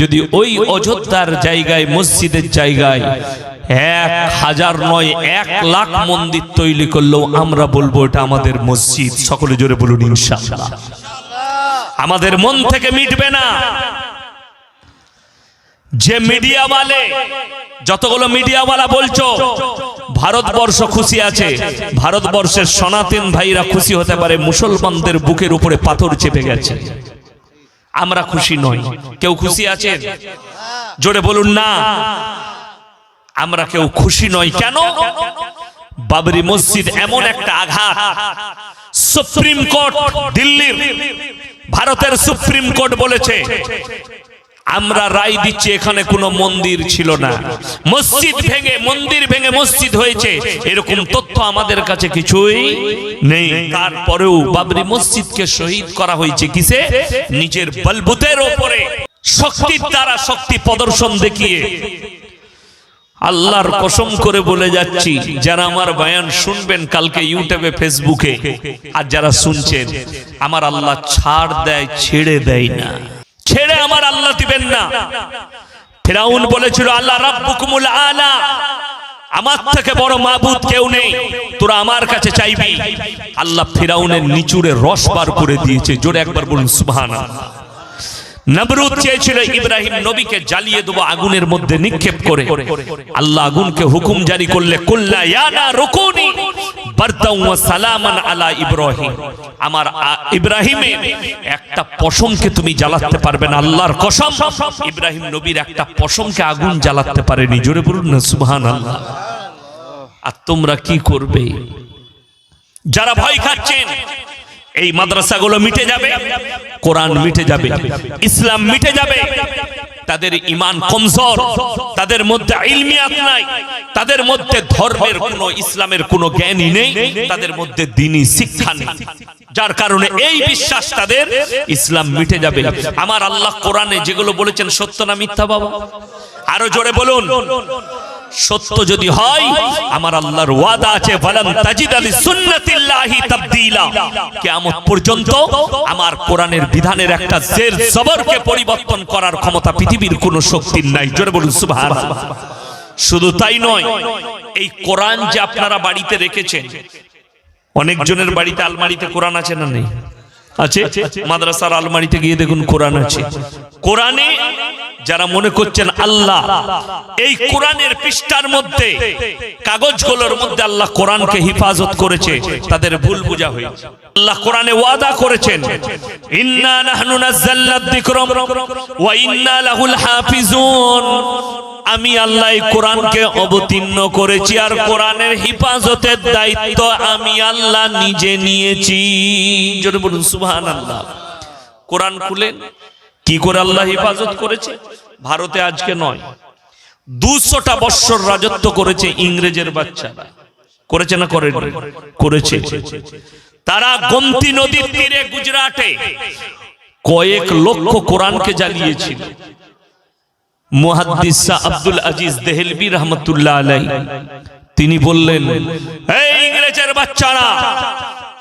যদি ওই অযোধ্যার জায়গায় মসজিদের জায়গায় 1000 নয় 1,00,000 মন্দির তৈরি করলেও আমরা বলবো এটা আমাদের মসজিদ। সকলে জোরে বলুন ইনশাআল্লাহ। আমাদের মন থেকে মিটবে না। যে মিডিয়াওয়ালে, যতগুলো মিডিয়াওয়ালা বলছো ভারতবর্ষ খুশি আছে, ভারতবর্ষের সনাতন ভাইরা খুশি হতে পারে মুসলমানদের বুকের উপরে পাথর চেপে গেছে। আমরা খুশি নই। কেউ খুশি আছেন? জোরে বলুন না। আমরা কেউ খুশি নই। কেন? বাবরি মসজিদ এমন একটা আঘাত। সুপ্রিম কোর্ট, দিল্লির ভারতের সুপ্রিম কোর্ট বলেছে আমরা রায় দিচ্ছি এখানে কোনো মন্দির ছিল না, মসজিদ ভেঙে মন্দির ভেঙে মসজিদ হয়েছে, এরকম তথ্য আমাদের কাছে কিছুই নেই। তারপরেও বাবরি মসজিদকে শহীদ করা হয়েছে কিসে? নিজের বলবুতের উপরে, শক্তির দ্বারা শক্তি প্রদর্শন দেখিয়ে। আল্লাহর কসম করে বলে যাচ্ছি, যারা আমার বয়ান শুনবেন কালকে ইউটিউবে ফেসবুকে, আর যারা শুনছেন, আমার আল্লাহ ছাড় দেয়, ছেড়ে দেয় না। ছেড়ে আমার আল্লাহ দিবেন না। ফিরাউন বলেছিল আল্লাহ রাব্বুকুমুল আলা, আমার থেকে বড় মাবুদ কেউ নেই, তোরা আমার কাছে চাইবি। আল্লাহ ফিরাউনের নিচুড়ে রস বার করে দিয়েছে। জোরে একবার বলুন সুবহানাল্লাহ। নমরুদ চেয়েছিল ইব্রাহিম নবীকে জ্বালিয়ে দেব আগুনের মধ্যে নিক্ষেপ করে। আল্লাহ আগুনকে হুকুম জারি করলে কুল্লা ইয়া নারুকুনি বারদাও ওয়া সালামান আলা ইব্রাহিম, আমার ইব্রাহিমের একটা পশমকে তুমি জ্বালাতে পারবে না। আল্লাহর কসম, ইব্রাহিম নবীর একটা পশমকে আগুন জ্বালাতে পারেনি। জোরে বলুন না সুবহানাল্লাহ। আর তোমরা কি করবে? যারা ভয় খাচ্ছেন এই মাদ্রাসাগুলো মিটে যাবে, কোরআন মিটে যাবে, ইসলাম মিটে যাবে। তাদের ঈমান কমজোর, তাদের মধ্যে ইলমিয়াত নাই, তাদের মধ্যে ধর্মের কোনো, ইসলামের কোনো জ্ঞানই নেই, তাদের মধ্যে দ্বীনি শিক্ষা নেই, যার কারণে এই বিশ্বাস তাদের ইসলাম মিটে যাবে। আমার আল্লাহ কোরআনে যেগুলো বলেছেন সত্য না মিথ্যা বাবা? আরো জোরে বলুন। সত্য যদি হয়, আমার আল্লাহর ওয়াদা আছে ফালান তাজিদা লিসুন্নাতিল্লাহি তাবদীলা, কিয়ামত পর্যন্ত আমার কোরআনের বিধানের একটা জের জবরকে পরিবর্তন করার ক্ষমতা পৃথিবীর কোনো শক্তির নাই। জোরে বলুন সুবহানাল্লাহ। শুধু তাই নয়, এই কোরআন যে আপনারা বাড়িতে রেখেছেন, অনেক জনের বাড়িতে আলমারিতে কোরআন আছে না নেই? আছে। মাদ্রাসার আলমারিতে গিয়ে দেখুন কোরআন আছে। কোরআনে যারা মনে করছেন আল্লাহ এই কোরআনের পৃষ্ঠার মধ্যে, কাগজগুলোর মধ্যে আল্লাহ কোরআনকে হিফাজত করেছে, তাদের ভুল বোঝা হয়েছে। আল্লাহ কোরআনে ওয়াদা করেছেন ইন্না নাহনু নাযালনা যিকরা ওয়া ইন্না লাহুল হাফিজুন, আমি আল্লাহ এই কোরআনকে অবতীর্ণ করেছি আর কোরআনের হিফাজতের দায়িত্ব আমি আল্লাহ নিজে নিয়েছি। জোরে বলুন সুবহানাল্লাহ। কোরআন খুলেন, কি করে আল্লাহ হিফাজত করেছে? ভারতে আজকে নয়, 200টা বৎসর রাজত্ব করেছে ইংরেজের বাচ্চারা। করেছে না করেন? করেছে। তারা গোমতী নদীর তীরে গুজরাটে কয়েক লক্ষ কোরআনকে জ্বালিয়েছিল। মুহাদ্দিস আব্দুল আজিজ দেহলভী রহমতুল্লাহ আলাইহি তিনি বললেন, এই ইংরেজের বাচ্চারা,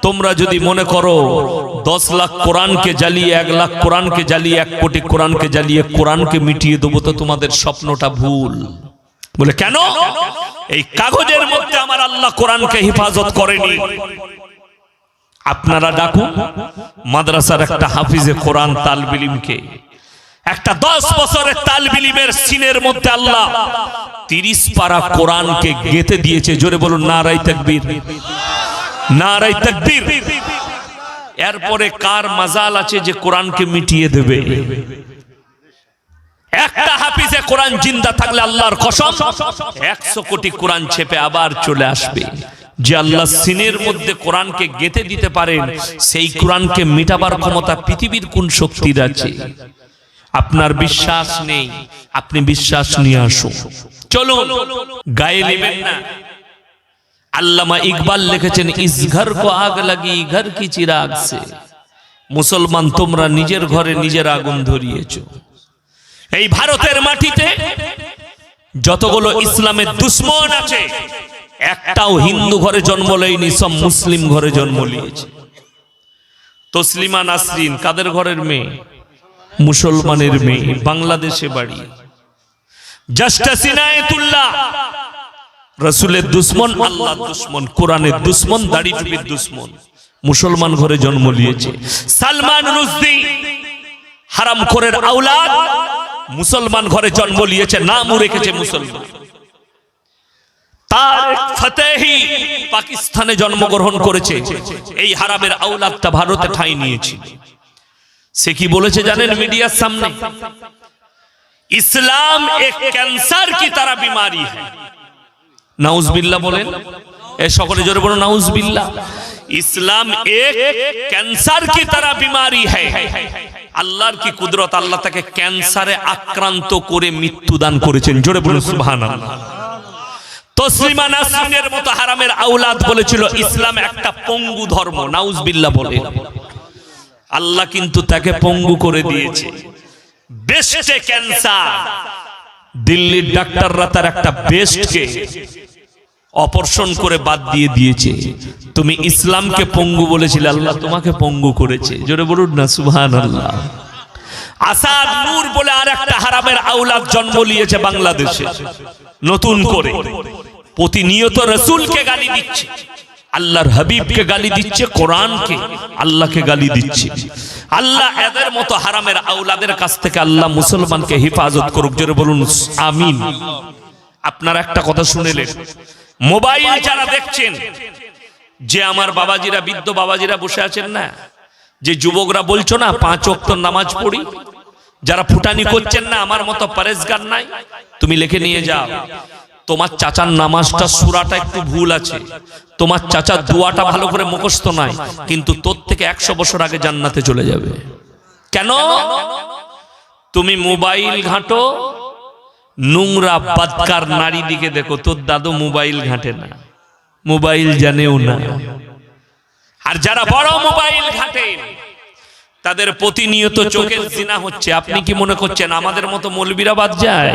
তোমরা যদি মনে করো 10 লাখ কোরআনকে জ্বালিয়ে, 1 লাখ কোরআনকে জ্বালিয়ে, 1 কোটি কোরআনকে জ্বালিয়ে কোরআনকে মিটিয়ে দেবো, তো তোমাদের স্বপ্নটা ভুল। বলে কেন? এই কাগজের মধ্যে আমার আল্লাহ কোরআনকে হিফাজত করেনি। আপনারা ডাকুন মাদ্রাসার একটা হাফিজে কোরআন তালবে ইলমকে, একটা 10 বছরের তালবে ইলমের সিনের মধ্যে আল্লাহ 30 পারা কোরআনকে গেঁথে দিয়েছে। জোরে বলুন নারায়ে তাকবীর, নারায়ে তাকবীর। এরপরে কার মাজাল আছে যে কোরআনকে মিটিয়ে দেবে? একটা হাফিজে কোরআন জিন্দা থাকলে আল্লাহর কসম 100 কোটি কোরআন ছেপে আবার চলে আসবে। যে আল্লাহ সিনের মধ্যে কোরআনকে গেঁথে দিতে পারেন, সেই কোরআনকে মিটাবার ক্ষমতা পৃথিবীর কোন শক্তির আছে? আপনার বিশ্বাস নেই, আপনি বিশ্বাস নিয়ে আসুন। চলুন, গায়ে নেবেন না। আল্লামা ইকবাল লিখেছেন, ইস ঘর কো আগ লাগি ঘর কি চিরাগ সে। মুসলমান, তোমরা নিজের ঘরে নিজের আগুন ধরিয়েছো। এই ভারতের মাটিতে যতগুলো ইসলামের দুশ্মন আছে, একটাও হিন্দু ঘরে জন্ম লয়নি, সব মুসলিম ঘরে জন্ম নিয়েছে। তসলিমা নাসরিন কাদের ঘরের মেয়ে? মুসলমানের মেয়ে, বাংলাদেশে বাড়ি, জাস্টিস ইনায়েতুল্লাহ, রাসূলের দুশমন, আল্লাহর দুশমন, কোরআনের দুশমন, দাড়ি টুপির দুশমন, মুসলমান ঘরে জন্ম নিয়েছে। সালমান রুশদি হারামখোরের আওলাদ, মুসলমান ঘরে জন্ম নিয়েছে, নামও রেখেছে মুসলমান। তারেক ফতেহি পাকিস্তানে জন্মগ্রহণ করেছে, এই হারামের আওলাদটা ভারতে ঠাঁই নিয়েছে। সে কি বলেছে জানেন মিডিয়ার সামনে? ইসলাম এক ক্যান্সার কি তারা বিমারি হ্যায়। নাউজবিল্লাহ বলেন, এ সকলে জোরে বলুন নাউজবিল্লাহ। ইসলাম এক ক্যান্সার কি তারা বিমারি হ্যায়। আল্লাহর কি কুদরত, আল্লাহ তাকে ক্যান্সারে আক্রান্ত করে মৃত্যু দান করেছেন, জোরে বলুন সুবহানাল্লাহ। তসলিমা নাসরিনের মতো হারামের আওলাদ বলেছিল ইসলাম একটা পঙ্গু ধর্ম, নাউজবিল্লাহ বলেন। আল্লাহ কিন্তু তাকে পঙ্গু করে দিয়েছে। বেস্টে ক্যান্সার, দিল্লির ডাক্তাররা তার একটা বেস্টকে অপারেশন করে বাদ দিয়ে দিয়েছে। তুমি ইসলামকে পঙ্গু বলেছিলে, আল্লাহ তোমাকে পঙ্গু করেছে, জোরে বলুন না সুবহানাল্লাহ। আসাদ নূর বলে আর একটা হারামের আওলাদ জন্ম নিয়েছে বাংলাদেশে নতুন করে। প্রতিনিয়ত রাসূলকে গালি দিচ্ছে, আল্লাহর হাবিবকে গালি দিচ্ছে, কোরআনকে, আল্লাহকে গালি দিচ্ছে। আল্লাহ এদের মতো হারামের আওলাদের কাছ থেকে আল্লাহ মুসলমানকে হেফাজত করুক, জোরে বলুন আমিন। আপনারা একটা কথা শুনেলেন, মোবাইল যারা দেখছেন, যে আমার বাবাজিরা, বৃদ্ধ বাবাজিরা বসে আছেন না, যে যুবকরা বলছো না 5 ওয়াক্ত নামাজ পড়ি, যারা ফুটানি করছেন না আমার মতো পরেজগার নাই, তুমি লিখে নিয়ে যাও, তোমার চাচার নামাজটা সূরাটা একটু ভুল আছে, তোমার চাচার দোয়াটা ভালো করে মুখস্থ নাই, কিন্তু তোর থেকে 100 বছর আগে জান্নাতে চলে যাবে। কেন? তুমি মোবাইল ঘাঁটো, নোংরা বদকার নারী দিকে দেখো, তোর দাদু মোবাইল ঘাঁটে না, মোবাইল জানেও না। আর যারা বড় মোবাইল ঘাঁটেন তাদের প্রতিনিয়ত চোখের জিনা হচ্ছে। আপনি কি মনে করছেন আমাদের মতো মৌলবীরা বাদ যায়?